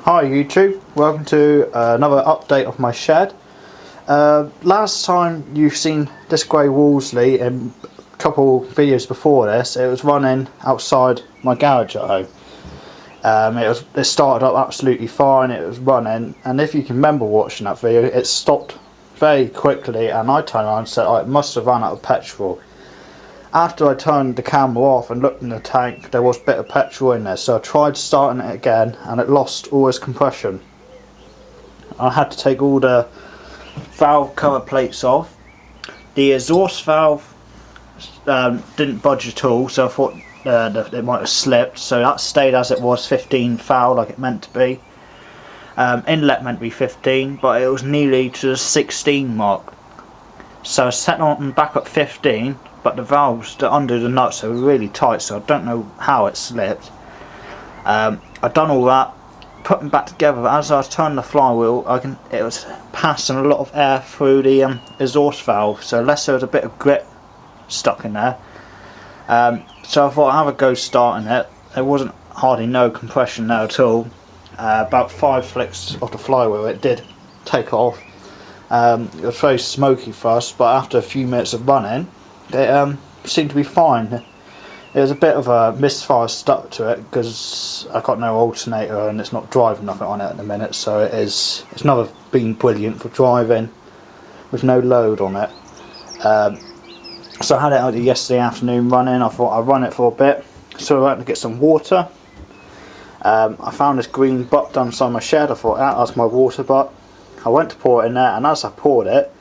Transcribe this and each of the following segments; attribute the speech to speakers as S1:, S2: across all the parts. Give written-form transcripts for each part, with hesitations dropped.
S1: Hi YouTube, welcome to another update of my shed. Last time you've seen this grey Wolseley in a couple videos before this, it was running outside my garage at home. It started up absolutely fine, it was running, and if you can remember watching that video, it stopped very quickly and I turned around and said, oh, it must have run out of petrol. After I turned the camera off and looked in the tank, there was a bit of petrol in there, so I tried starting it again and it lost all its compression. I had to take all the valve cover plates off. The exhaust valve didn't budge at all, so I thought it might have slipped, so that stayed as it was, 15 foul like it meant to be. Inlet meant to be 15, but it was nearly to the 16 mark. So I set on back at 15, but the valves under the nuts are really tight, so I don't know how it slipped. I'd done all that, put them back together, but as I was turning the flywheel, it was passing a lot of air through the exhaust valve, so unless there was a bit of grip stuck in there. So I thought I'd have a go starting it. There wasn't hardly no compression there at all. About 5 flicks of the flywheel it did take off. It was very smoky first, but after a few minutes of running, it seemed to be fine. There's a bit of a misfire stuck to it because I got no alternator and it's not driving nothing on it at the minute, so it's never been brilliant for driving with no load on it. So I had it out yesterday afternoon running. I thought I'd run it for a bit, so I went to get some water. I found this green butt down inside my shed. I thought that's my water butt. I went to pour it in there, and as I poured it,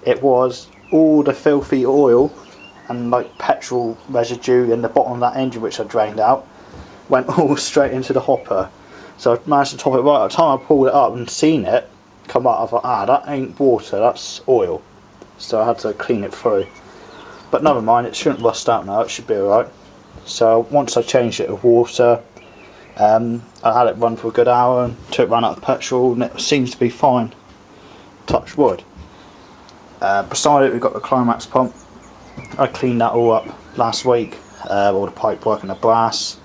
S1: it was all the filthy oil and like petrol residue in the bottom of that engine, which I drained out, went all straight into the hopper. So I managed to top it right. By the time I pulled it up and seen it come up, I thought, that ain't water, that's oil. So I had to clean it through. But never mind, it shouldn't rust out now, it should be alright. So once I changed it to water, I had it run for a good hour until it ran out of petrol, and it seems to be fine. Touch wood. Beside it we've got the Climax pump. I cleaned that all up last week, all the pipe work and the brass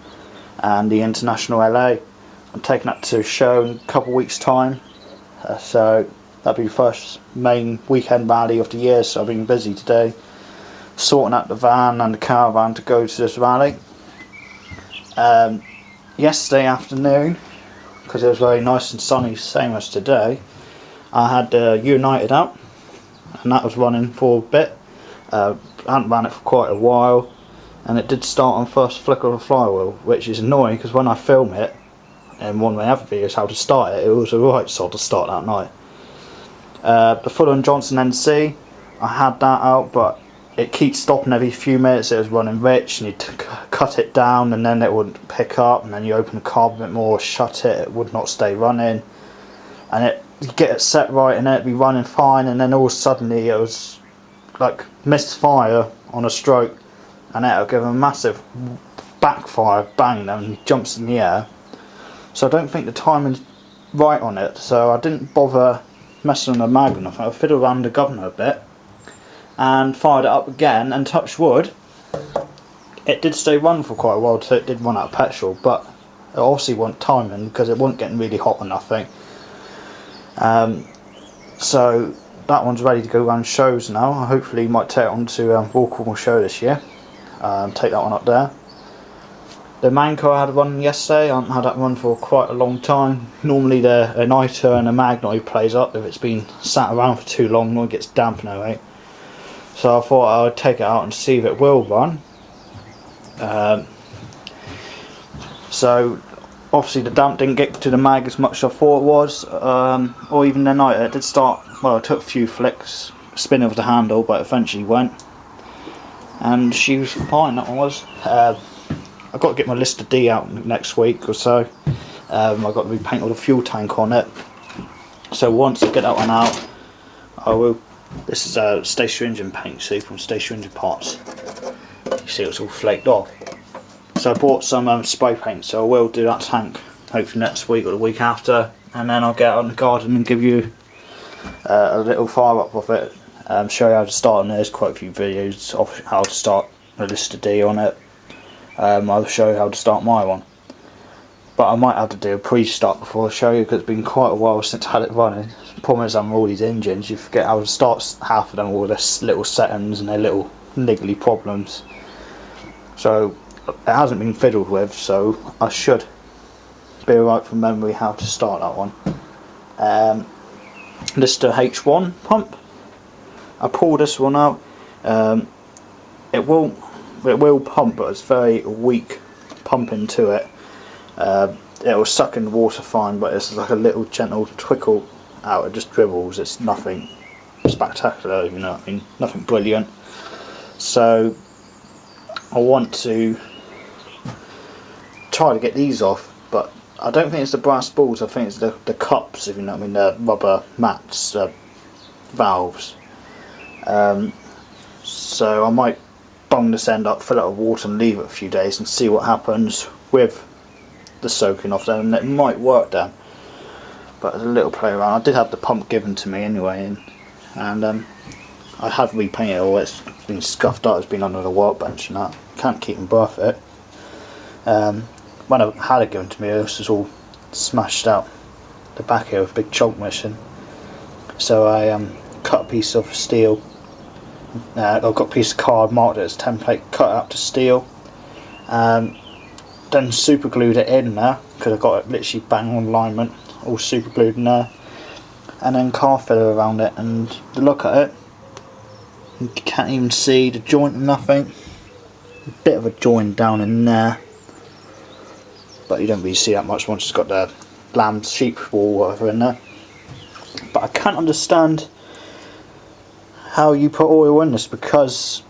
S1: and the International LA. I'm taking that to show in a couple of weeks time, so that'll be the first main weekend rally of the year, so I've been busy today sorting out the van and the caravan to go to this rally. Yesterday afternoon, because it was very nice and sunny, same as today, I had United out, and that was running for a bit. I hadn't ran it for quite a while, and it did start on first flick of the flywheel, which is annoying because when I film it in one of my other videos how to start it, it was a right sort to start that night. The Fuller & Johnson NC, I had that out, but it keeps stopping every few minutes. It was running rich, and you cut it down and then it wouldn't pick up, and then you open the carb a bit more, shut it would not stay running, and you get it set right and it'd be running fine, and then all suddenly it was like misfire on a stroke, and it'll give a massive backfire, bang, and jumps in the air. So I don't think the timing's right on it, so I didn't bother messing on the mag enough. I fiddled around the governor a bit and fired it up again, and touch wood, it did stay running for quite a while, so it did run out of petrol, but it obviously wasn't timing because it wasn't getting really hot or nothing. So that one's ready to go around shows now. I hopefully might take it on to Walkable show this year, take that one up there. The Manco I had running yesterday, I haven't had that run for quite a long time. Normally the igniter and the Magnite plays up if it's been sat around for too long, or it gets damp anyway. So I thought I would take it out and see if it will run. So obviously the damp didn't get to the mag as much as I thought it was, or even the night. It did start, well, I took a few flicks, spinning with the handle, but eventually went. And she was fine, that one was. I've got to get my Lister D out next week or so. I've got to repaint all the fuel tank on it. So once I get that one out, I will. This is a stationary engine paint, see, from Stationary Engine Parts. You see it's all flaked off. So I bought some spray paint, so I will do that tank hopefully next week or the week after, and then I'll get out in the garden and give you a little fire up of it, show you how to start, and there's quite a few videos of how to start a Lister D on it. I'll show you how to start my one. but I might have to do a pre-start before I show you, because it's been quite a while since I had it running. The problem is, on all these engines, you forget how to start half of them, all the little settings and their little niggly problems. So it hasn't been fiddled with, so I should be alright from memory how to start that one. This is the H1 pump. I pulled this one out. It will pump, but it's very weak pumping to it. It will suck in the water fine, but it's like a little gentle trickle out. It just dribbles. It's nothing spectacular, you know what I mean, nothing brilliant. So I want to try to get these off, but I don't think it's the brass balls. I think it's the cups, if you know what I mean, the rubber mats, valves. So I might bung this end up, fill it with water and leave it a few days and see what happens with the soaking off them, and it might work then. But there's a little play around. I did have the pump given to me anyway, and I have repainted it all. It's been scuffed up, it's been under the workbench and that. Can't keep them above it. When I had it given to me, this was all smashed out the back here with a big chunk missing. So I cut a piece of steel. I've got a piece of card, marked it as template, cut it out to steel. Then super glued it in there, because I got it literally bang on alignment, all super glued in there. And then car filler around it, and to look at it, you can't even see the joint or nothing. A bit of a joint down in there, but you don't really see that much once it's got the lamb sheep wool whatever in there. But I can't understand how you put oil in this, because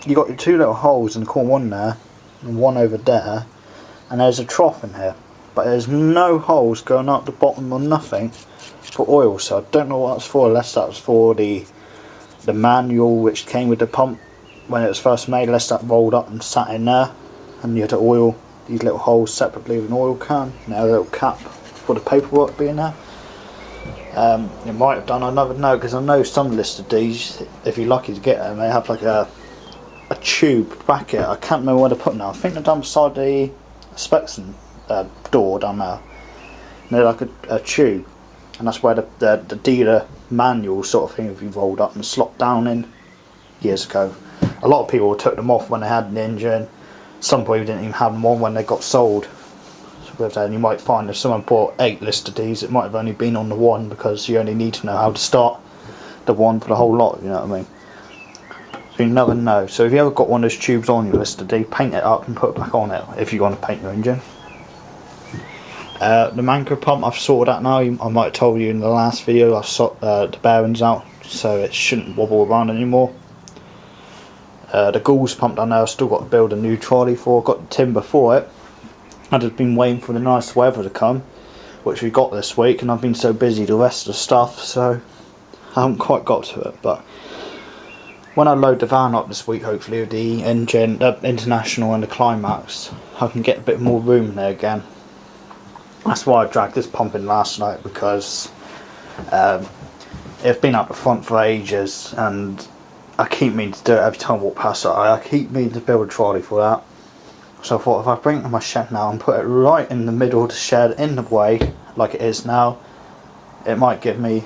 S1: you got your two little holes in the corner, one there and one over there, and there's a trough in here, but there's no holes going up the bottom or nothing for oil. So I don't know what that's for, unless that was for the manual which came with the pump when it was first made, unless that rolled up and sat in there and you had to oil these little holes separately with an oil can. Now a little cap for the paperwork being there. It might have done, I never know, because I know some listed these, if you're lucky to get them, they have like a tube bracket. I can't remember where to put them now. I think they're down beside the inspection door down there. And they're like a tube, and that's where the dealer manual sort of thing have been rolled up and slopped down in years ago. A lot of people took them off when they had an engine. Some people didn't even have them on when they got sold. And you might find if someone bought 8 listed these, it might have only been on the one, because you only need to know how to start the one for the whole lot, you know what I mean. So you never know. So if you ever got one of those tubes on your listed D, paint it up and put it back on it if you want to paint your engine. The Manco pump I've sorted out now. I might have told you in the last video I've sorted the bearings out, so it shouldn't wobble around anymore. The Gauls pump down there I've still got to build a new trolley for. I've got the timber for it. I've just been waiting for the nice weather to come, which we got this week, and I've been so busy the rest of the stuff, so I haven't quite got to it. But when I load the van up this week, hopefully with the engine, the International and the Climax, I can get a bit more room in there again. That's why I dragged this pump in last night, because it's been up the front for ages, and I keep meaning to do it every time I walk past it. I keep meaning to build a trolley for that. So I thought, if I bring it to my shed now and put it right in the middle of the shed, in the way, like it is now, it might give me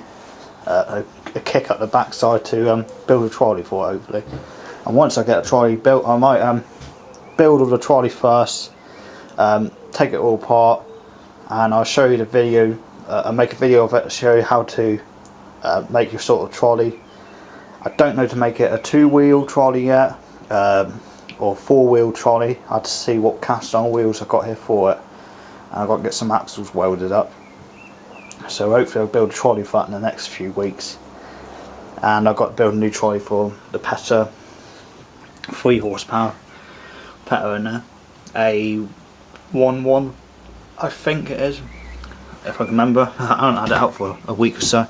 S1: a kick up the backside to build a trolley for it, hopefully. And once I get a trolley built, I might build all the trolley first, take it all apart, and I'll show you the video, and make a video of it to show you how to make your sort of trolley. I don't know to make it a 2-wheel trolley yet, or 4-wheel trolley. I had to see what cast iron wheels I've got here for it, and I've got to get some axles welded up. So hopefully I'll build a trolley for that in the next few weeks. And I've got to build a new trolley for the Petter 3 horsepower Petter in there, a 1.1 I think it is, if I can remember. I haven't had it out for a week or so.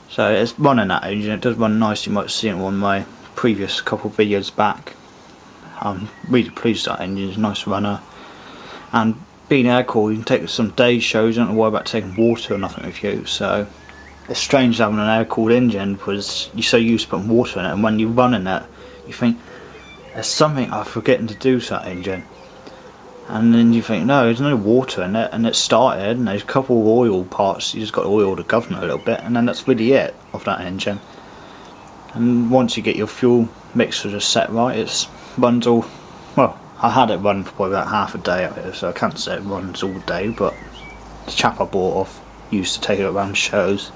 S1: So it's running that engine, it does run nice. You might see it on one of my previous couple of videos back. I'm really pleased with that engine, it's a nice runner. And being air cooled, you can take some day shows, you don't have to worry about taking water or nothing with you. So it's strange having an air cooled engine, because you're so used to putting water in it, and when you're running it, you think, there's something I'm forgetting to do to that engine. and then you think, no, there's no water in it, and it started, and there's a couple of oil parts, you just got to oil the governor a little bit, and then that's really it of that engine. And once you get your fuel mixture just set right, it runs all, well, I had it run for probably about half a day out here, so I can't say it runs all day, but the chap I bought off used to take it around shows,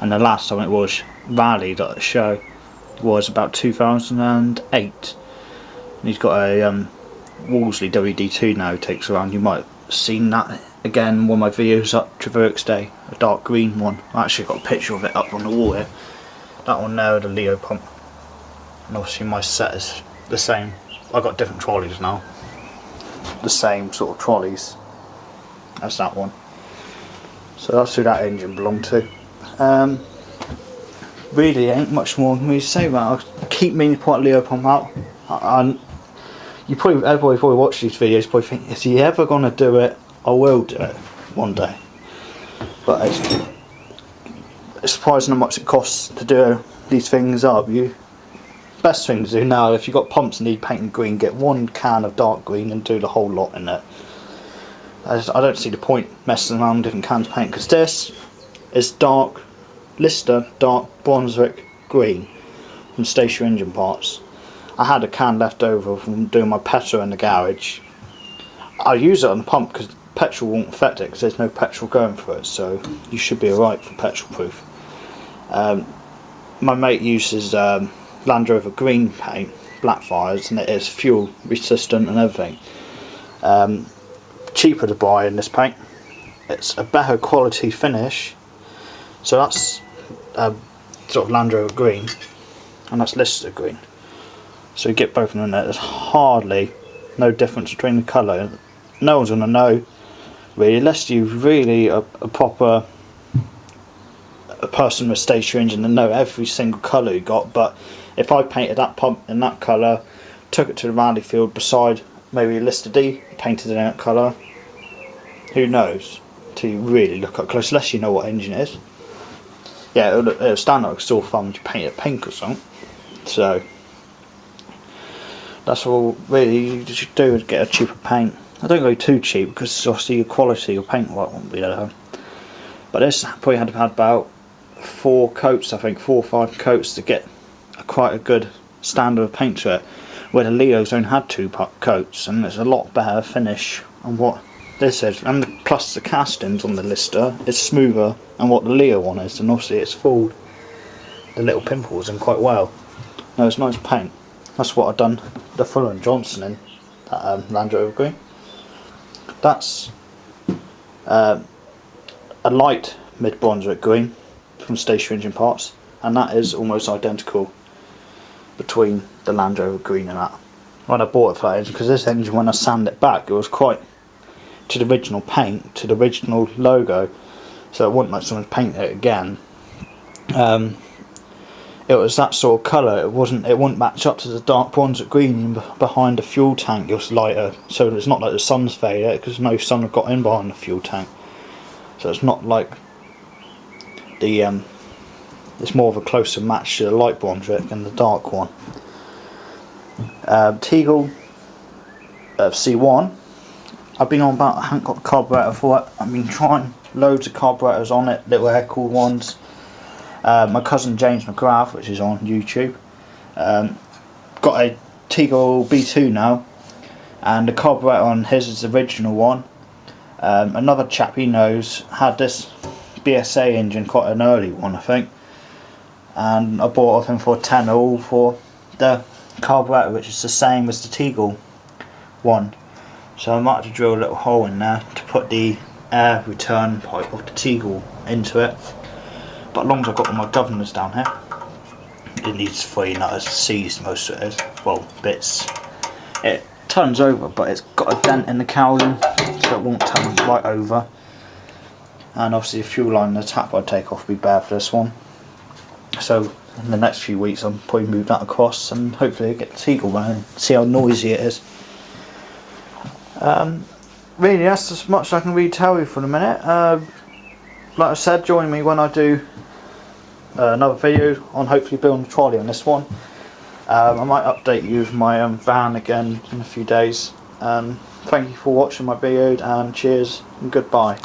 S1: and the last time it was rallied at a show was about 2008, and he's got a Wolseley WD2 now takes around. You might have seen that again in one of my videos up Traverse Day, a dark green one. I actually got a picture of it up on the wall here. That one there, the Leo pump, and obviously my set is the same. I've got different trolleys now, the same sort of trolleys as that one, so that's who that engine belonged to. Really ain't much more than me to say about it. I keep meaning to put a Leo pump out. Everybody probably watch these videos probably think, is he ever going to do it? I will do it one day, but it's surprising how much it costs to do these things up. Best thing to do now, if you've got pumps and need painted green, get one can of dark green and do the whole lot in it. I don't see the point messing around with different cans of paint, because this is dark Lister dark Brunswick green from Stationary Engine Parts. I had a can left over from doing my petrol in the garage. I use it on the pump because petrol won't affect it because there's no petrol going through it, so you should be alright for petrol proof. My mate uses Land Rover green paint, Blackfires, and it is fuel resistant and everything. Cheaper to buy in this paint. It's a better quality finish, so that's sort of Land Rover green, and that's Lister green. So you get both of them in there. There's hardly no difference between the colour. No one's going to know really, unless you really a proper person with a stationary engine and know every single colour you got. But if I painted that pump in that colour, took it to the rally field beside maybe a Lister D, painted it in that colour, who knows till you really look up close, unless you know what engine it is. Yeah, it'll stand like a sore thumb if you paint it pink or something. So that's all really you should do, is get a cheaper paint. I don't go too cheap because obviously your quality of paint won't be there. But this probably had about 4 coats, I think 4 or 5 coats to get quite a good standard of paint to it, where the Leos only had 2 coats, and there's a lot better finish on what this is, and plus the castings on the Lister is smoother than what the Leo one is, and obviously it's fooled the little pimples in quite well. No, it's nice paint. That's what I've done the Fuller & Johnson in, that Land Rover green. That's a light mid Brunswick green from Stationary Engine Parts, and that is almost identical between the Land Rover green and that. When I bought it for that engine, because this engine, when I sanded it back, it was quite to the original paint, to the original logo, so it wasn't like someone painted it again. It was that sort of colour. It wouldn't match up to the dark Brunswick green behind the fuel tank. It was lighter, so it's not like the sun's faded, because no sun had got in behind the fuel tank. So it's not like the it's more of a closer match to the light Brunswick than the dark one. Tegel C1. I've been on about, I haven't got the carburetor for it. I've been trying loads of carburetors on it, little air cooled ones. My cousin James McGrath, which is on YouTube, got a Tegel B2 now, and the carburetor on his is the original one. Another chap he knows had this BSA engine, quite an early one I think, and I bought off him for 10 all for the carburetor, which is the same as the Tegel one. So I might have to drill a little hole in there to put the air return pipe of the Tegel into it. But as long as I've got all my governors down here, it needs 3 nutters, seized most of it is, well, bits. It turns over, but it's got a dent in the cowling, so it won't turn right over. And obviously the fuel line and the tap I take off will be bare for this one. So in the next few weeks I'll probably move that across and hopefully get the Tegel running, see how noisy it is. Really, that's as much as I can really tell you for the minute. Like I said, join me when I do another video on hopefully building a trolley on this one. I might update you with my van again in a few days. thank you for watching my video, and cheers and goodbye.